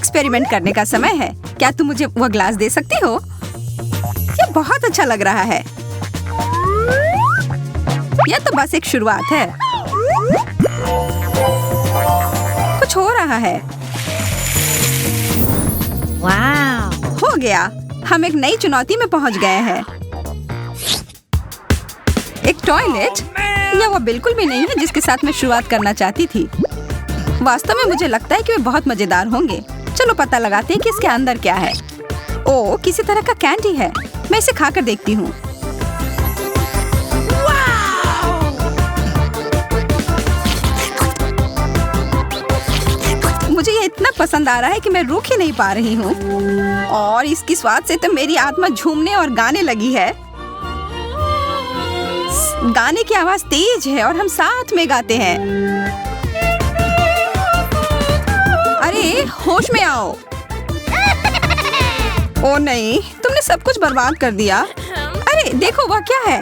Experiment करने का समय है। क्या तुम मुझे वह ग्लास दे सकती हो? ये बहुत अच्छा लग रहा है। यह तो बस एक शुरुआत है। कुछ हो रहा है। वाह! हो गया। हम एक नई चुनौती में पहुंच गए हैं। एक टॉयलेट? यह वो बिल्कुल भी नहीं है जिसके साथ मैं शुरुआत करना चाहती थी। वास्तव में मुझे लगता है कि वे बहुत मजेदार होंगे। चलो पता लगाते हैं कि इसके अंदर क्या है। ओह, किसी तरह का कैंडी है। मैं इसे खाकर देखती हूँ। मुझे ये इतना पसंद आ रहा है कि मैं रुक ही नहीं पा रही हूँ। और इसकी स्वाद से तो मेरी आत्मा झूमने और गाने लगी है। गाने की आवाज तेज है और हम साथ में गाते हैं। अरे होश में आओ। ओ नहीं, तुमने सब कुछ बर्बाद कर दिया। अरे देखो वह क्या है।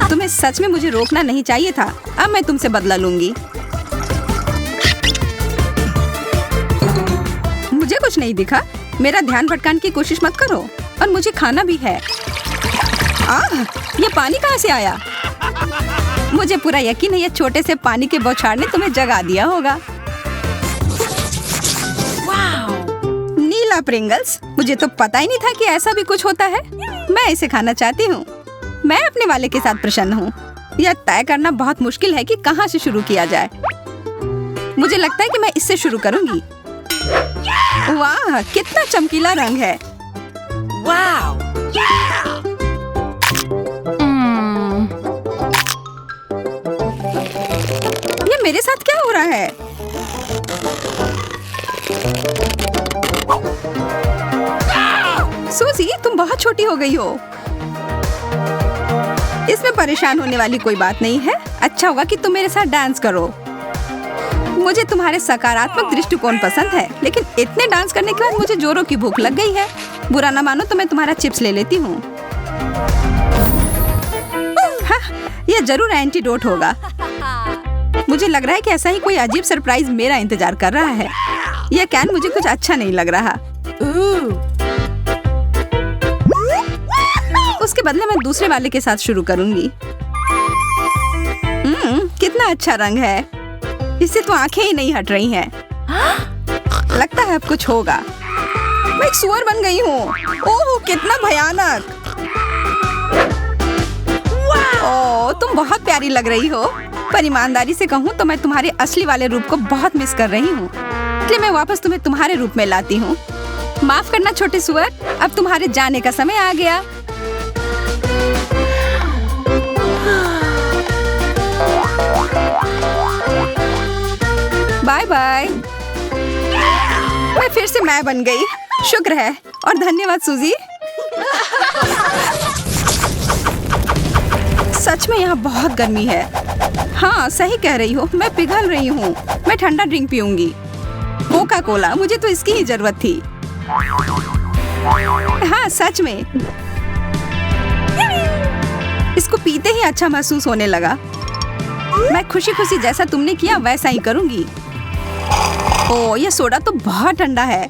तुम्हें सच में मुझे रोकना नहीं चाहिए था। अब मैं तुमसे बदला लूंगी। मुझे कुछ नहीं दिखा। मेरा ध्यान भटकाने की कोशिश मत करो। और मुझे खाना भी है। ये पानी कहाँ से आया? मुझे पूरा यकीन है ये छोटे से पानी के बौछार ने तुम्हें जगा दिया होगा। नीला प्रिंगल्स, मुझे तो पता ही नहीं था कि ऐसा भी कुछ होता है। मैं इसे खाना चाहती हूँ। मैं अपने वाले के साथ प्रसन्न हूँ। यह तय करना बहुत मुश्किल है कि कहाँ से शुरू किया जाए। मुझे लगता है कि मैं इससे शुरू करूँगी। वाह, कितना चमकीला रंग है। वाह! ये मेरे साथ क्या हो रहा है? सूजी, तुम बहुत छोटी हो गई हो। इसमें परेशान होने वाली कोई बात नहीं है। अच्छा होगा कि तुम मेरे साथ डांस करो। मुझे तुम्हारे सकारात्मक दृष्टिकोण पसंद है, लेकिन इतने डांस करने के बाद मुझे जोरों की भूख लग गई है। बुरा ना मानो तो मैं तुम्हारा चिप्स ले लेती हूँ। हाँ, यह जरूर एंटीडोट होगा। मुझे लग रहा है कि ऐसा ही कोई अजीब सरप्राइज मेरा इंतजार कर रहा है। यह कैन मुझे कुछ अच्छा नहीं लग रहा। उसके बदले मैं दूसरे वाले के साथ शुरू करूंगी। कितना अच्छा रंग है। इससे तो आंखें ही नहीं हट रही हैं। लगता है अब कुछ होगा। मैं एक सुअर बन गई हूँ। ओह, कितना भयानक। ओह, तुम बहुत प्यारी लग रही हो। पर ईमानदारी से कहूँ तो मैं तुम्हारे असली वाले रूप को बहुत मिस कर रही हूँ। इसलिए मैं वापस तुम्हें तुम्हारे रूप में लाती हूँ। माफ करना छोटे सुअर, अब तुम्हारे जाने का समय आ गया। Bye bye. मैं फिर से मैं बन गई। शुक्र है और धन्यवाद सूजी। सच में यहाँ बहुत गर्मी है। हाँ, सही कह रही हो। मैं पिघल रही हूँ। मैं ठंडा ड्रिंक पीऊंगी। कोका कोला, मुझे तो इसकी ही जरूरत थी। हाँ, सच में इसको पीते ही अच्छा महसूस होने लगा। मैं खुशी खुशी जैसा तुमने किया वैसा ही करूंगी। ओह, यह सोडा तो बहुत ठंडा है।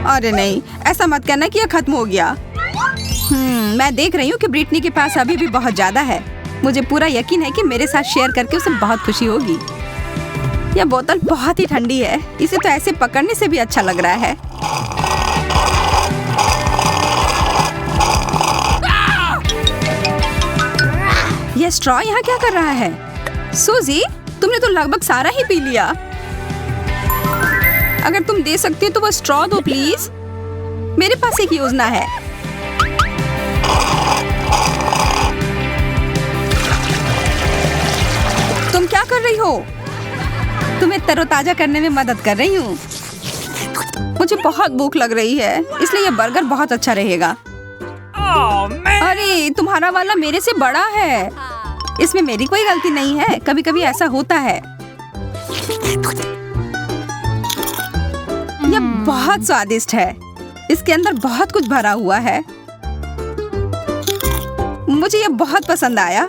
अरे नहीं, ऐसा मत कहना कि यह खत्म हो गया। मैं देख रही हूँ कि ब्रिटनी के पास अभी भी बहुत ज्यादा है। मुझे पूरा यकीन है कि मेरे साथ शेयर करके उसे बहुत खुशी होगी। यह बोतल बहुत ही ठंडी है। इसे तो ऐसे पकड़ने से भी अच्छा लग रहा है। यह स्ट्रॉ यहाँ क्या कर रहा है? सूजी, तुमने तो लगभग सारा ही पी लिया। अगर तुम दे सकती हो तो वो स्ट्रॉ दो प्लीज। मेरे पास एक योजना है। तुम क्या कर रही हो? तुम्हें तरोताजा करने में मदद कर रही हूँ। मुझे बहुत भूख लग रही है, इसलिए यह बर्गर बहुत अच्छा रहेगा। अरे, तुम्हारा वाला मेरे से बड़ा है। इसमें मेरी कोई गलती नहीं है। कभी कभी ऐसा होता है। यह बहुत स्वादिष्ट है। इसके अंदर बहुत कुछ भरा हुआ है। मुझे ये बहुत पसंद आया।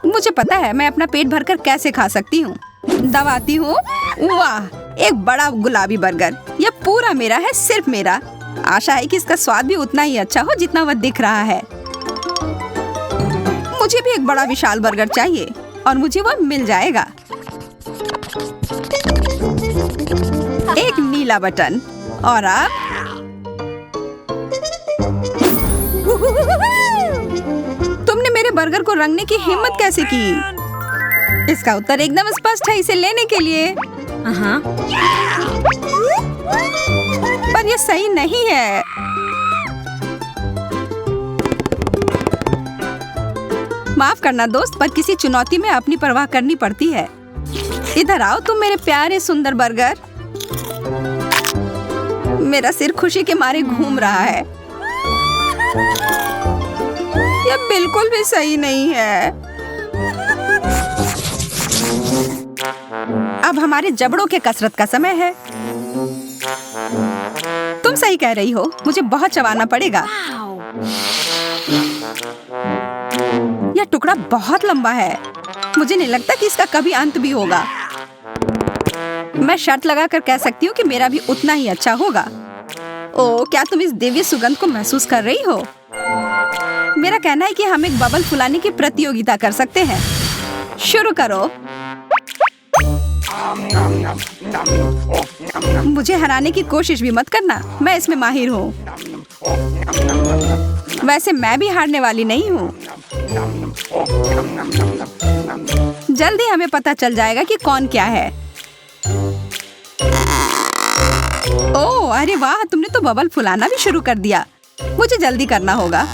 मुझे पता है मैं अपना पेट भरकर कैसे खा सकती हूँ। दबाती हूँ। वाह, एक बड़ा गुलाबी बर्गर। यह पूरा मेरा है, सिर्फ मेरा। आशा है कि इसका स्वाद भी उतना ही अच्छा हो जितना वह दिख रहा है। मुझे भी एक बड़ा विशाल बर्गर चाहिए और मुझे वह मिल जाएगा। एक नीला बटन और अब तुमने मेरे बर्गर को रंगने की हिम्मत कैसे की? इसका उत्तर एकदम स्पष्ट है, इसे लेने के लिए। पर यह सही नहीं है। माफ करना दोस्त, पर किसी चुनौती में अपनी परवाह करनी पड़ती है। इधर आओ तुम मेरे प्यारे सुंदर बर्गर। मेरा सिर खुशी के मारे घूम रहा है। यह बिल्कुल भी सही नहीं है। अब हमारे जबड़ों के कसरत का समय है। तुम सही कह रही हो, मुझे बहुत चबाना पड़ेगा। यह टुकड़ा बहुत लंबा है। मुझे नहीं लगता कि इसका कभी अंत भी होगा। मैं शर्त लगाकर कह सकती हूँ कि मेरा भी उतना ही अच्छा होगा। ओह, क्या तुम इस दिव्य सुगंध को महसूस कर रही हो? मेरा कहना है कि हम एक बबल फुलाने की प्रतियोगिता कर सकते हैं। शुरू करो। मुझे हराने की कोशिश भी मत करना, मैं इसमें माहिर हूँ। वैसे मैं भी हारने वाली नहीं हूँ। जल्दी हमें पता चल जाएगा कि कौन क्या है। ओह, अरे वाह, तुमने तो बबल फुलाना भी शुरू कर दिया। मुझे जल्दी करना होगा।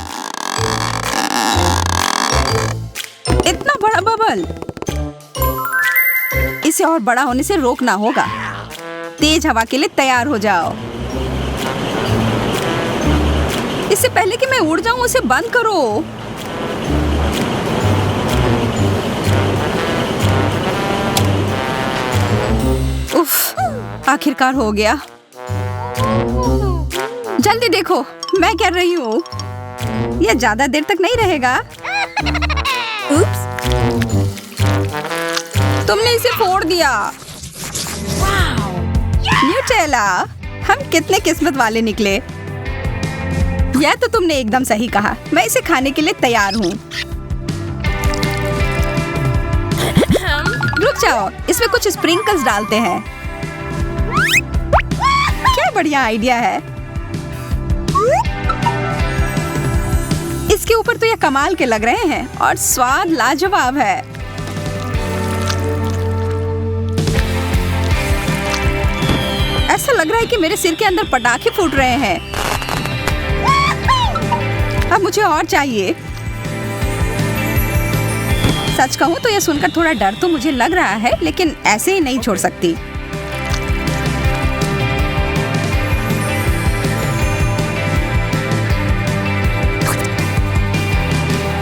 इतना बड़ा बबल, इसे और बड़ा होने से रोकना होगा। तेज हवा के लिए तैयार हो जाओ। इससे पहले कि मैं उड़ जाऊं, उसे बंद करो। उफ, आखिरकार हो गया। जल्दी देखो मैं कर रही हूँ। यह ज्यादा देर तक नहीं रहेगा। उप्स, तुमने इसे फोड़ दिया। न्यूटेला, हम कितने किस्मत वाले निकले। यह तो तुमने एकदम सही कहा। मैं इसे खाने के लिए तैयार हूँ। रुक जाओ, इसमें कुछ स्प्रिंकल्स डालते हैं। क्या बढ़िया आइडिया है। इसके ऊपर तो ये कमाल के लग रहे हैं और स्वाद लाजवाब है। ऐसा लग रहा है कि मेरे सिर के अंदर पटाखे फूट रहे हैं। अब मुझे और चाहिए। सच कहूं तो यह सुनकर थोड़ा डर तो मुझे लग रहा है, लेकिन ऐसे ही नहीं छोड़ सकती।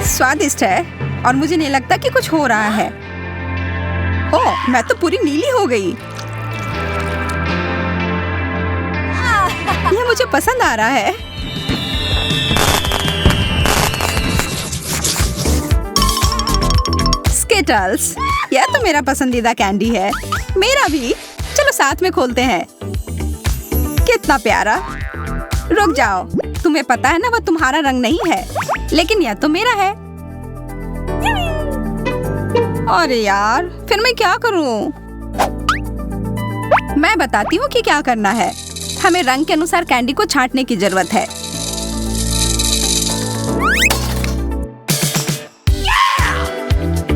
स्वादिष्ट है और मुझे नहीं लगता कि कुछ हो रहा है। ओह, मैं तो पूरी नीली हो गई। यह मुझे पसंद आ रहा है। स्किटल्स, यह तो मेरा पसंदीदा कैंडी है। मेरा भी। चलो साथ में खोलते हैं। कितना प्यारा। रुक जाओ, तुम्हें पता है ना वह तुम्हारा रंग नहीं है, लेकिन यह तो मेरा है। अरे यार, फिर मैं क्या करूं? मैं बताती हूँ कि क्या करना है। हमें रंग के अनुसार कैंडी को छांटने की जरूरत है।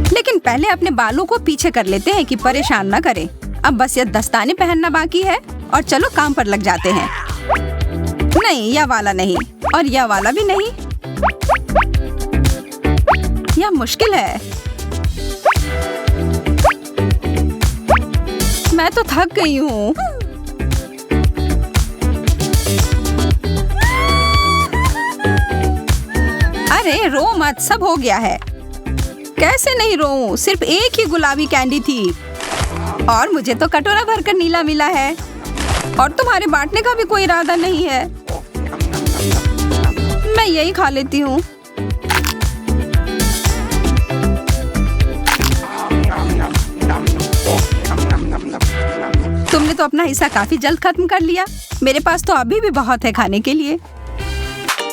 लेकिन पहले अपने बालों को पीछे कर लेते हैं कि परेशान न करें। अब बस ये दस्ताने पहनना बाकी है और चलो काम पर लग जाते हैं। नहीं, यह वाला नहीं और यह वाला भी नहीं। यह मुश्किल है। मैं तो थक गई हूँ। अरे रो मत, सब हो गया है। कैसे नहीं रोऊं? सिर्फ एक ही गुलाबी कैंडी थी और मुझे तो कटोरा भरकर नीला मिला है और तुम्हारे बांटने का भी कोई इरादा नहीं है। मैं यही खा लेती हूँ। तुमने तो अपना हिस्सा काफी जल्द खत्म कर लिया। मेरे पास तो अभी भी बहुत है खाने के लिए।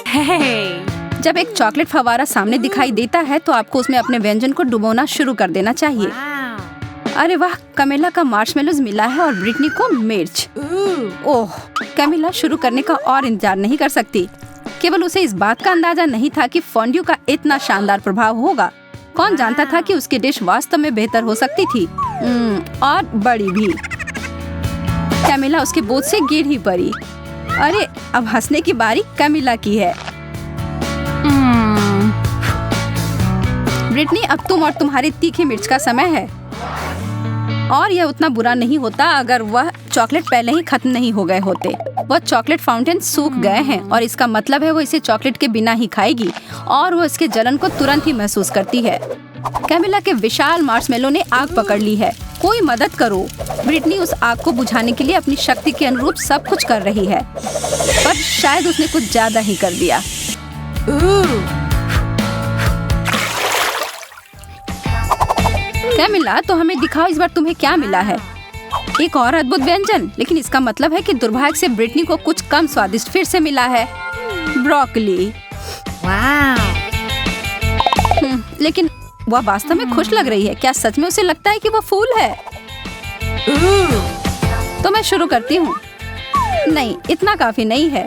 Hey. जब एक चॉकलेट फव्वारा सामने दिखाई देता है तो आपको उसमें अपने व्यंजन को डुबोना शुरू कर देना चाहिए। Wow. अरे वाह, कमिला का मार्शमेलोज मिला है और ब्रिटनी को मिर्च। Ooh. ओह, कमिला शुरू करने का और इंतजार नहीं कर सकती। केवल उसे इस बात का अंदाजा नहीं था कि फॉन्ड्यू का इतना शानदार प्रभाव होगा। कौन जानता था कि उसकी डिश वास्तव में बेहतर हो सकती थी, और बड़ी भी। कमिला उसके बोझ से गिर ही पड़ी। अरे, अब हंसने की बारी कमिला की है। ब्रिटनी, अब तुम और तुम्हारे तीखे मिर्च का समय है। और यह उतना बुरा नहीं होता अगर वह चॉकलेट पहले ही खत्म नहीं हो गए होते। वह चॉकलेट फाउंटेन सूख गए हैं और इसका मतलब है वो इसे चॉकलेट के बिना ही खाएगी और वो इसके जलन को तुरंत ही महसूस करती है। कैमिला के विशाल मार्शमेलो ने आग पकड़ ली है। कोई मदद करो। ब्रिटनी उस आग को बुझाने के लिए अपनी शक्ति के अनुरूप सब कुछ कर रही है, पर शायद उसने कुछ ज्यादा ही कर दिया। कैमिला, तो हमें दिखाओ इस बार तुम्हें क्या मिला है। एक और अद्भुत व्यंजन, लेकिन इसका मतलब है कि दुर्भाग्य से ब्रिटनी को कुछ कम स्वादिष्ट फिर से मिला है, ब्रोकली। Wow. लेकिन वह वास्तव में खुश लग रही है। क्या सच में उसे लगता है कि वह फूल है? तो मैं शुरू करती हूँ। नहीं, इतना काफी नहीं है।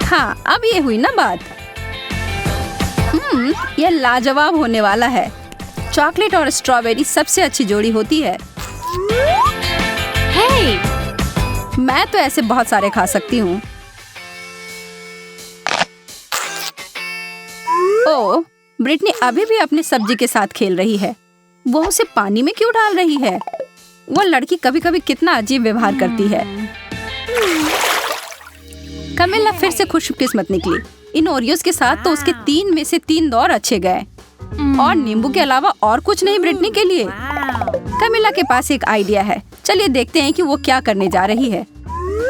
हाँ, अब ये हुई ना बात। यह लाजवाब होने वाला है। चॉकलेट और स्ट्रॉबेरी सबसे अच्छी जोड़ी होती है। Hey. मैं तो ऐसे बहुत सारे खा सकती हूँ। ओह, ब्रिटनी अभी भी अपनी सब्जी के साथ खेल रही है। वो उसे पानी में क्यों डाल रही है? वो लड़की कभी कभी कितना अजीब व्यवहार करती है। कमिला फिर से खुशकिस्मत निकली। इन ओरियोस के साथ तो उसके 3 में से 3 दौर अच्छे गए, और नींबू के अलावा और कुछ नहीं ब्रिटनी के लिए। Wow. कमिला के पास एक आइडिया है। चलिए देखते हैं कि वो क्या करने जा रही है।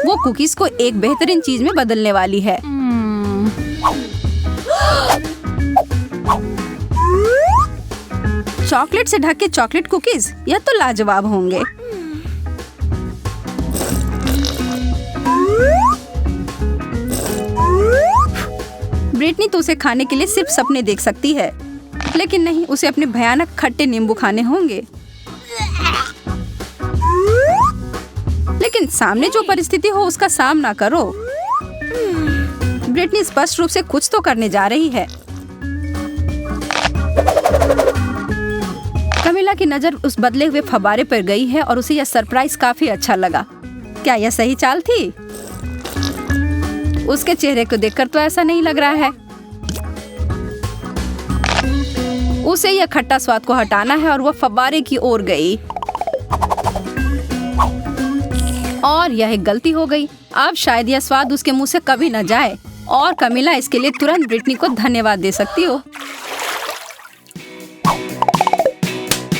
वो कुकीज को एक बेहतरीन चीज में बदलने वाली है। चॉकलेट से ढके चॉकलेट कुकीज, यह तो लाजवाब होंगे। ब्रिटनी तो उसे खाने के लिए सिर्फ सपने देख सकती है, लेकिन नहीं, उसे अपने भयानक खट्टे नींबू खाने होंगे। लेकिन सामने जो परिस्थिति हो उसका सामना करो। ब्रिटनी स्पष्ट रूप से कुछ तो करने जा रही है। कमिला की नजर उस बदले हुए फव्वारे पर गई है और उसे यह सरप्राइज काफी अच्छा लगा। क्या यह सही चाल थी? उसके चेहरे को देखकर तो ऐसा नहीं लग रहा है। उसे यह खट्टा स्वाद को हटाना है और वह फव्वारे की ओर गई, और यह एक गलती हो गई। अब शायद यह स्वाद उसके मुंह से कभी न जाए, और कमिला इसके लिए तुरंत ब्रिटनी को धन्यवाद दे सकती हो।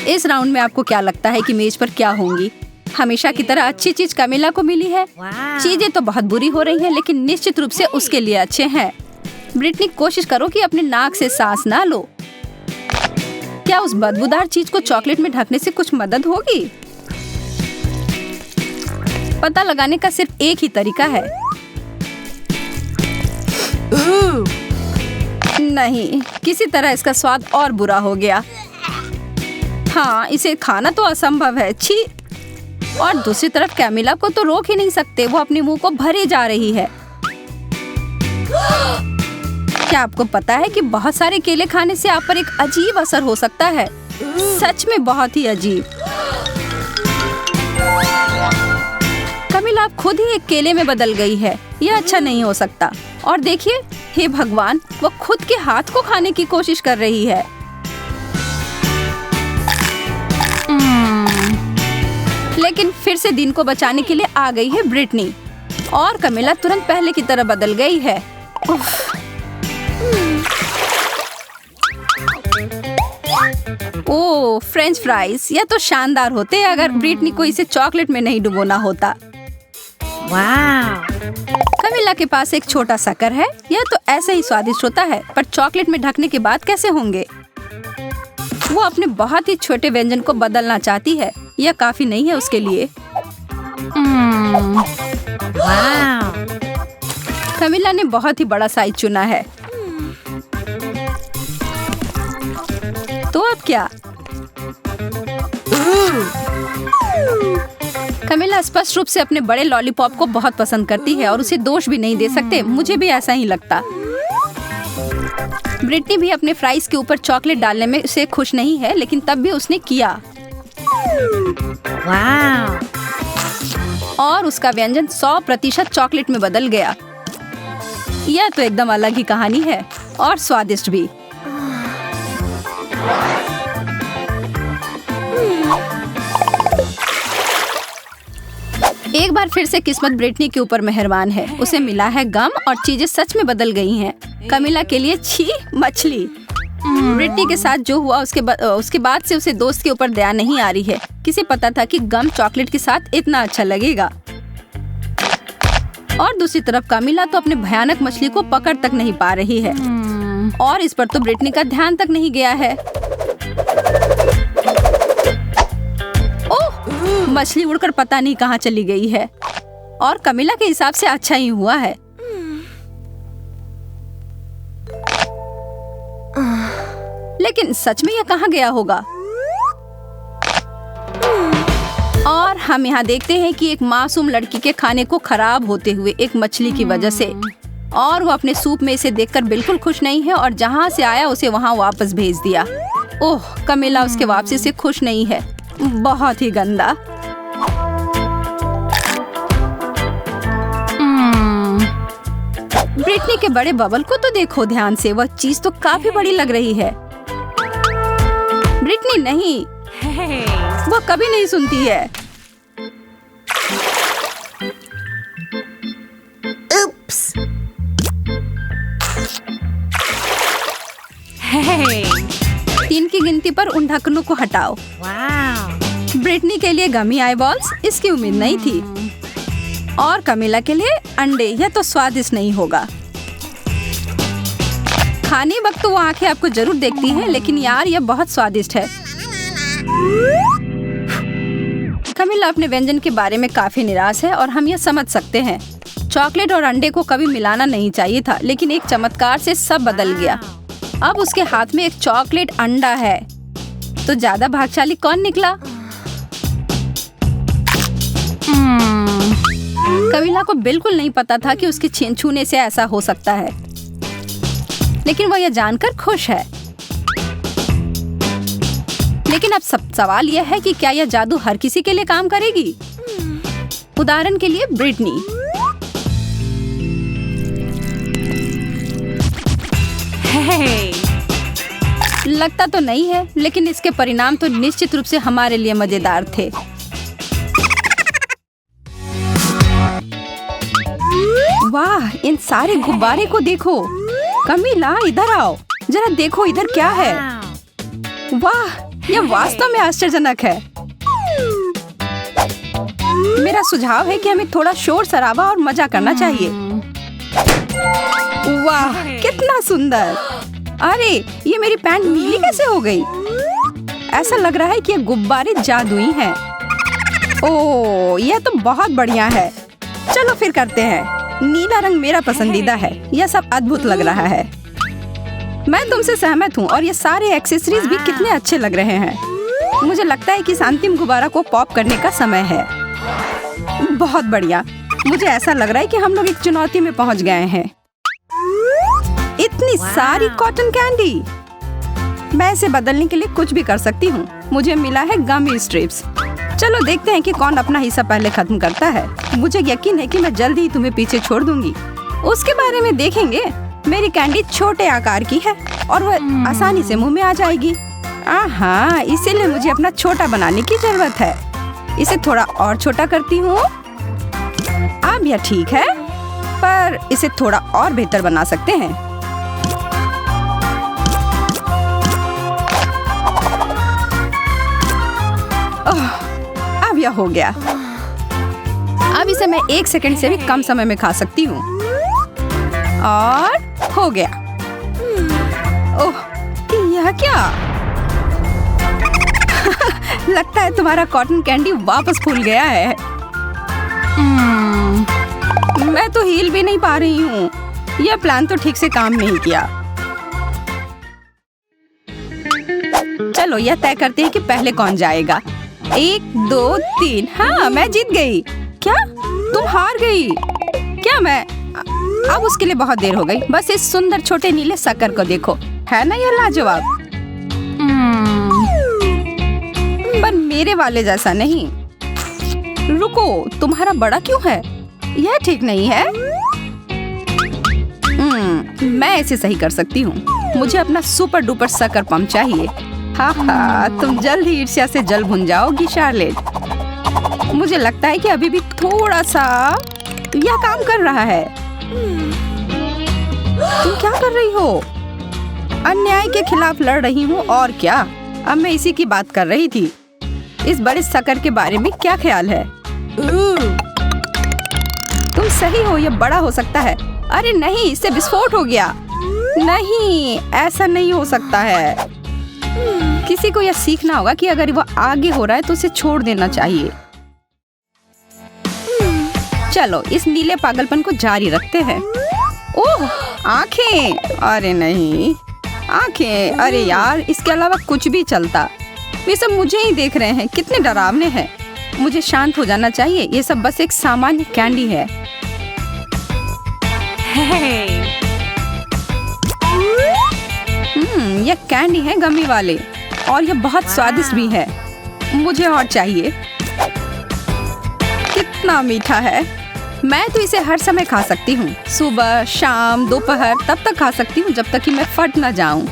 इस राउंड में आपको क्या लगता है कि मेज पर क्या होंगी? हमेशा की तरह अच्छी चीज कमिला को मिली है। Wow. चीजें तो बहुत बुरी हो रही हैं, लेकिन निश्चित रूप से उसके लिए अच्छे हैं। ब्रिटनी, कोशिश करो कि अपने नाक से सांस ना लो। क्या उस बदबूदार चीज को चॉकलेट में ढकने से कुछ मदद होगी? पता लगाने का सिर्फ एक ही तरीका है। नहीं, किसी तरह इसका स्वाद और बुरा हो गया। हाँ, इसे खाना तो असंभव है। छी। और दूसरी तरफ कैमिला को तो रोक ही नहीं सकते, वो अपने मुंह को भरे जा रही है। क्या आपको पता है कि बहुत सारे केले खाने से आप पर एक अजीब असर हो सकता है? सच में बहुत ही अजीब। कमिला अब खुद ही एक केले में बदल गई है। यह अच्छा नहीं हो सकता। और देखिए, हे भगवान, वो खुद के हाथ को खाने की कोशिश कर रही है। लेकिन फिर से दिन को बचाने के लिए आ गई है ब्रिटनी, और कमिला तुरंत पहले की तरह बदल गई है। ओह, फ्रेंच फ्राइज, यह तो शानदार होते अगर ब्रिटनी को इसे चॉकलेट में नहीं डुबोना होता। Wow. कमिला के पास एक छोटा सा कर है। यह तो ऐसे ही स्वादिष्ट होता है, पर चॉकलेट में ढकने के बाद कैसे होंगे? वो अपने बहुत ही छोटे व्यंजन को बदलना चाहती है। यह काफी नहीं है उसके लिए। Wow. कमिला ने बहुत ही बड़ा साइज चुना है। तो अब क्या? कमिला स्पष्ट रूप से अपने बड़े लॉलीपॉप को बहुत पसंद करती है और उसे दोष भी नहीं दे सकते। मुझे भी ऐसा ही लगता। ब्रिटनी भी अपने फ्राइज के ऊपर चॉकलेट डालने में से खुश नहीं है, लेकिन तब भी उसने किया। Wow. और उसका व्यंजन 100% चॉकलेट में बदल गया। यह तो एकदम अलग ही कहानी है और स्वादिष्ट भी। एक बार फिर से किस्मत ब्रिटनी के ऊपर मेहरबान है। उसे मिला है गम और चीजें सच में बदल गई हैं। कमिला के लिए छी मछली। ब्रिटनी के साथ जो हुआ उसके बाद से उसे दोस्त के ऊपर दया नहीं आ रही है। किसे पता था कि गम चॉकलेट के साथ इतना अच्छा लगेगा। और दूसरी तरफ कमिला तो अपने भयानक मछली को पकड़ तक नहीं पा रही है। और इस पर तो ब्रिटनी का ध्यान तक नहीं गया है। ओह, मछली उड़कर पता नहीं कहाँ चली गई है। और कमिला के हिसाब से अच्छा ही हुआ है। लेकिन सच में यह कहाँ गया होगा? और हम यहाँ देखते हैं कि एक मासूम लड़की के खाने को खराब होते हुए एक मछली की वजह से, और वो अपने सूप में इसे देखकर बिल्कुल खुश नहीं है और जहाँ से आया उसे वहाँ वापस भेज दिया। ओह, कमिला उसके वापसी से खुश नहीं है। बहुत ही गंदा। ब्रिटनी के बड़े बबल को तो देखो ध्यान से। वह चीज तो काफी बड़ी लग रही है। ब्रिटनी नहीं, वो कभी नहीं सुनती है। Oops. Hey. 3 की गिनती पर उन ढक्कनों को हटाओ। Wow. ब्रिटनी के लिए गमी आई बॉल्स, इसकी उम्मीद नहीं थी। और कमिला के लिए अंडे। यह तो स्वादिष्ट नहीं होगा। खाने वक्त तो वो आंखें आपको जरूर देखती हैं, लेकिन यार यह बहुत स्वादिष्ट है। कमिला अपने व्यंजन के बारे में काफी निराश है और हम यह समझ सकते हैं। चॉकलेट और अंडे को कभी मिलाना नहीं चाहिए था, लेकिन एक चमत्कार से सब बदल गया। अब उसके हाथ में एक चॉकलेट अंडा है। तो ज्यादा भाग्यशाली कौन निकला? कमिला को बिल्कुल नहीं पता था कि उसके छूने से ऐसा हो सकता है, लेकिन वह यह जानकर खुश है। लेकिन अब सवाल यह है कि क्या यह जादू हर किसी के लिए काम करेगी? उदाहरण के लिए ब्रिटनी। Hey. लगता तो नहीं है, लेकिन इसके परिणाम तो निश्चित रूप से हमारे लिए मजेदार थे। वाह, इन सारे गुब्बारे को देखो। कमिला इधर आओ, जरा देखो इधर क्या है। Wow. वाह, यह वास्तव में आश्चर्यजनक है। मेरा सुझाव है कि हमें थोड़ा शोर शराबा और मजा करना चाहिए। वाह, कितना सुंदर। अरे, ये मेरी पैंट नीली कैसे हो गई? ऐसा लग रहा है कि ये गुब्बारे जादुई हैं। ओह, यह तो बहुत बढ़िया है। चलो फिर करते हैं। नीला रंग मेरा पसंदीदा है। यह सब अद्भुत लग रहा है। मैं तुमसे सहमत हूँ और ये सारे एक्सेसरीज भी कितने अच्छे लग रहे हैं। मुझे लगता है कि इस अंतिम गुब्बारा को पॉप करने का समय है। बहुत बढ़िया। मुझे ऐसा लग रहा है कि हम लोग एक चुनौती में पहुँच गए हैं। इतनी सारी कॉटन कैंडी। मैं इसे बदलने के लिए कुछ भी कर सकती हूँ। मुझे मिला है गमी स्ट्रिप्स। चलो देखते हैं कि कौन अपना हिस्सा पहले खत्म करता है। मुझे यकीन है कि मैं जल्दी ही तुम्हें पीछे छोड़ दूंगी। उसके बारे में देखेंगे। मेरी कैंडी छोटे आकार की है और वह आसानी से मुंह में आ जाएगी। आहा, इसीलिए मुझे अपना छोटा बनाने की जरूरत है। इसे थोड़ा और छोटा करती हूँ। अब यह ठीक है, पर इसे थोड़ा और बेहतर बना सकते हैं। अब यह हो गया। अब इसे मैं 1 सेकंड से भी कम समय में खा सकती हूँ। और हो गया। ओह, यह क्या? लगता है तुम्हारा कॉटन कैंडी वापस फूल गया है। मैं तो हिल भी नहीं पा रही हूँ। यह प्लान तो ठीक से काम नहीं किया। चलो यह तय करते हैं कि पहले कौन जाएगा। 1 2 3। हाँ, मैं जीत गई। क्या? तुम हार गई? क्या मैं? अब उसके लिए बहुत देर हो गई। बस इस सुंदर छोटे नीले शक्कर को देखो, है ना यह लाजवाब? पर मेरे वाले जैसा नहीं। रुको, तुम्हारा बड़ा क्यों है? यह ठीक नहीं है। मैं इसे सही कर सकती हूँ। मुझे अपना सुपर डुपर शक्कर पंप चाहिए। हाँ, तुम जल्द ही ईर्ष्या से जल भुन जाओगी शार्लेट। मुझे लगता है कि अभी भी थोड़ा सा यह काम कर रहा है। तुम क्या कर रही हो? अन्याय के खिलाफ लड़ रही हूँ और क्या। अब मैं इसी की बात कर रही थी। इस बड़े शक्कर के बारे में क्या ख्याल है? तुम सही हो, यह बड़ा हो सकता है। अरे नहीं, इससे विस्फोट हो गया। नहीं, ऐसा नहीं हो सकता है। किसी को यह सीखना होगा कि अगर वह आगे हो रहा है तो उसे छोड़ देना चाहिए। चलो इस नीले पागलपन को जारी रखते हैं। ओह, आंखें! अरे नहीं, आंखें! अरे यार, इसके अलावा कुछ भी चलता। वे सब मुझे ही देख रहे हैं। कितने डरावने हैं। मुझे शांत हो जाना चाहिए। ये सब बस एक सामान्य कैंडी है। Hey. यह कैंडी है गमी वाले और यह बहुत स्वादिष्ट भी है। मुझे और चाहिए। कितना मीठा है। मैं तो इसे हर समय खा सकती हूँ। सुबह, शाम, दोपहर, तब तक खा सकती हूँ जब तक कि मैं फट ना जाऊं।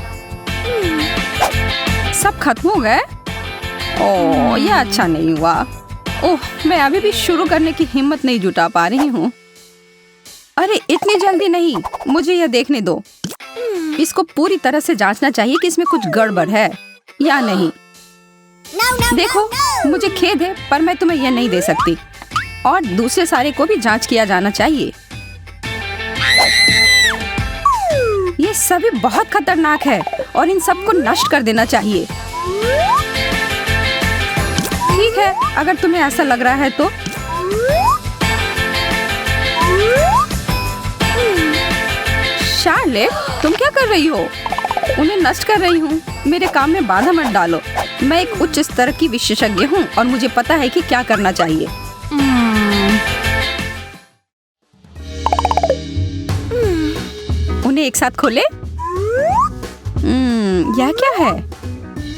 सब खत्म हो गए? ओह, यह अच्छा नहीं हुआ। ओह, मैं अभी भी शुरू करने की हिम्मत नहीं जुटा पा रही हूँ। अरे इतनी जल्दी नहीं, मुझे यह देखने दो। इसको पूरी तरह से जांचना चाहिए कि इसमें कुछ गड़बड़ है या नहीं। देखो, मुझे खेद है पर मैं तुम्हें यह नहीं दे सकती। और दूसरे सारे को भी जांच किया जाना चाहिए। ये सभी बहुत खतरनाक है और इन सबको नष्ट कर देना चाहिए। ठीक है, अगर तुम्हें ऐसा लग रहा है तो। शार्लेट, तुम क्या कर रही हो? उन्हें नष्ट कर रही हूँ। मेरे काम में बाधा मत डालो। मैं एक उच्च स्तर की विशेषज्ञ हूँ और मुझे पता है कि क्या करना चाहिए। उन्हें एक साथ खोले। यह क्या है?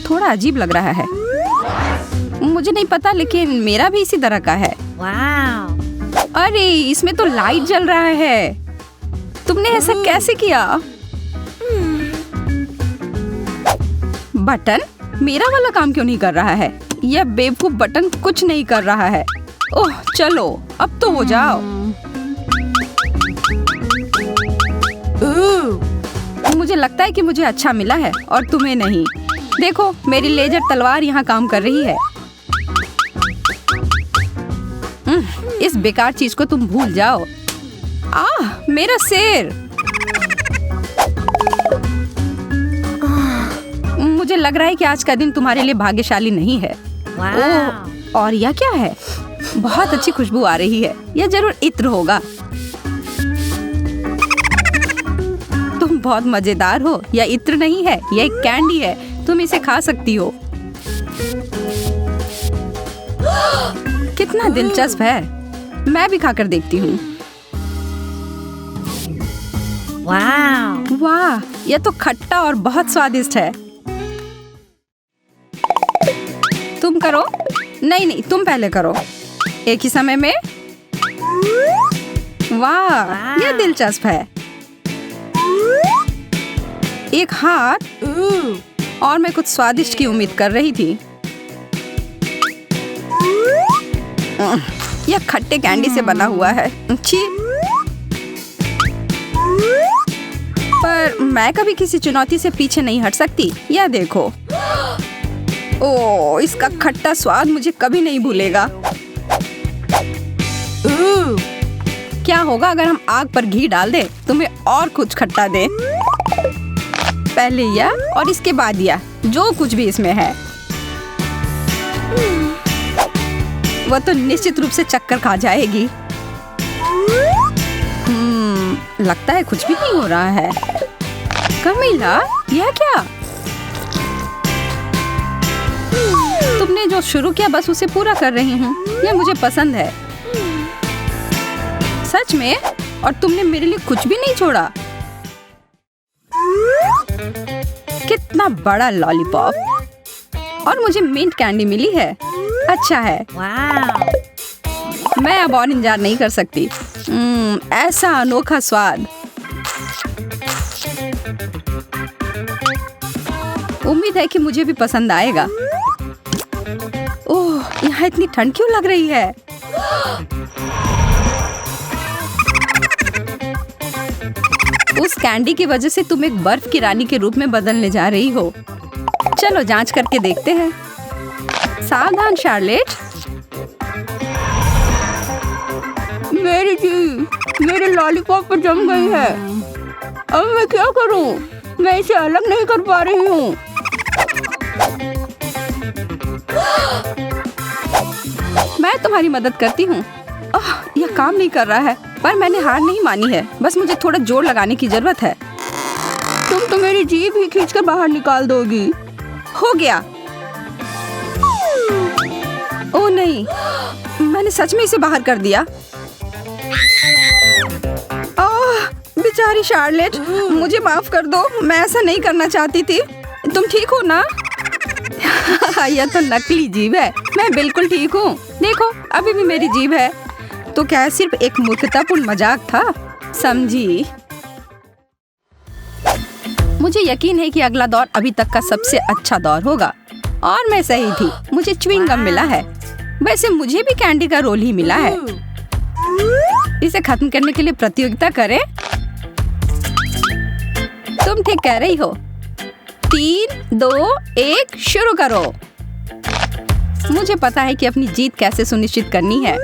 थोड़ा अजीब लग रहा है। मुझे नहीं पता, लेकिन मेरा भी इसी तरह का है। Wow. अरे इसमें तो लाइट जल रहा है। तुमने ऐसा कैसे किया? बटन? मेरा वाला काम क्यों नहीं कर रहा है? यह बेवकूफ बटन कुछ नहीं कर रहा है। ओह चलो, अब तो हो जाओ। मुझे लगता है कि मुझे अच्छा मिला है और तुम्हें नहीं। देखो, मेरी लेजर तलवार यहाँ काम कर रही है। इस बेकार चीज को तुम भूल जाओ। मेरा सिर! मुझे लग रहा है कि आज का दिन तुम्हारे लिए भाग्यशाली नहीं है। Wow. और यह क्या है? बहुत अच्छी खुशबू आ रही है। यह जरूर इत्र होगा। तुम बहुत मजेदार हो। यह इत्र नहीं है, यह एक कैंडी है। तुम इसे खा सकती हो। कितना दिलचस्प है। मैं भी खाकर देखती हूँ। Wow. वाह, यह तो खट्टा और बहुत स्वादिष्ट है। तुम करो। नहीं, तुम पहले करो। एक ही समय में। वाह, यह दिलचस्प है। एक हाथ। और मैं कुछ स्वादिष्ट की उम्मीद कर रही थी। यह खट्टे कैंडी से बना हुआ है। छी। पर मैं कभी किसी चुनौती से पीछे नहीं हट सकती। यह देखो। ओह, इसका खट्टा स्वाद मुझे कभी नहीं भूलेगा। क्या होगा अगर हम आग पर घी डाल दे, तुम्हें और कुछ खट्टा दे। पहले यह और इसके बाद यह, जो कुछ भी इसमें है। वो तो निश्चित रूप से चक्कर खा जाएगी। लगता है कुछ भी नहीं हो रहा है। कमीला, यह क्या? तुमने जो शुरू किया बस उसे पूरा कर रही हूँ। यह मुझे पसंद है। सच में? और तुमने मेरे लिए कुछ भी नहीं छोड़ा। कितना बड़ा लॉलीपॉप। और मुझे मिंट कैंडी मिली है। अच्छा है। Wow. मैं अब और इंतजार नहीं कर सकती। ऐसा अनोखा स्वाद। उम्मीद है कि मुझे भी पसंद आएगा। ओह, यहाँ इतनी ठंड क्यों लग रही है? उस कैंडी की वजह से तुम एक बर्फ की रानी के रूप में बदलने जा रही हो। चलो जांच करके देखते हैं। सावधान शार्लेट। मेरी जीभ मेरे लॉलीपॉप पर जम गई है। अब मैं क्या करूं? मैं इसे अलग नहीं कर पा रही हूँ। मैं तुम्हारी मदद करती हूँ। यह काम नहीं कर रहा है, पर मैंने हार नहीं मानी है। बस मुझे थोड़ा जोर लगाने की जरूरत है। तुम तो मेरी जीभ ही खींचकर बाहर निकाल दोगी। हो गया। ओह नहीं, मैंने सच में इसे बाहर कर दिया। बेचारी शार्लेट, मुझे माफ कर दो। मैं ऐसा नहीं करना चाहती थी। तुम ठीक हो ना? यह तो नकली जीभ है। मैं बिल्कुल ठीक हूँ। देखो, अभी भी मेरी जीभ है। तो क्या सिर्फ एक मूर्खतापूर्ण मजाक था? समझी? मुझे यकीन है कि अगला दौर अभी तक का सबसे अच्छा दौर होगा। और मैं सही थी। मुझे च्युइंग गम मिला है। वैसे मुझे भी कैंडी का रोल ही मिला है। इसे खत्म करने के लिए प्रतियोगिता करें। तुम ठीक कह रही हो। 3, 2, 1 शुरू करो। मुझे पता है कि अपनी जीत कैसे सुनिश्चित करनी है।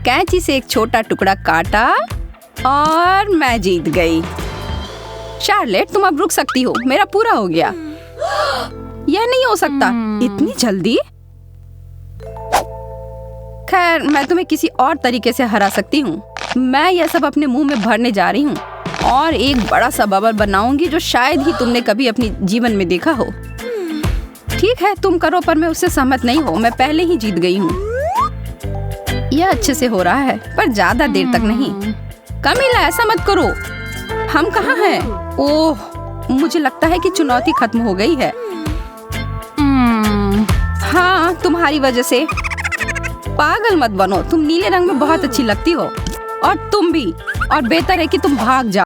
कैंची से एक छोटा टुकड़ा काटा और मैं जीत गई। शार्लेट, तुम अब रुक सकती हो। मेरा पूरा हो गया। यह नहीं हो सकता। इतनी जल्दी? खैर, मैं तुम्हें किसी और तरीके से हरा सकती हूँ। मैं यह सब अपने मुंह में भरने जा रही हूँ और एक बड़ा सा बबल बनाऊंगी जो शायद ही तुमने कभी अपनी जीवन में देखा हो। ठीक है, तुम करो, पर मैं उससे सहमत नहीं हूँ। मैं पहले ही जीत गई हूँ। यह अच्छे से हो रहा है, पर ज्यादा देर तक नहीं। कमीला, ऐसा मत करो। हम कहाँ हैं? ओह, मुझे लगता है कि चुनौती खत्म हो गई है। हाँ, तुम्हारी वजह से। पागल मत बनो। तुम नीले रंग में बहुत अच्छी लगती हो। और तुम भी। और बेहतर है कि तुम भाग जाओ।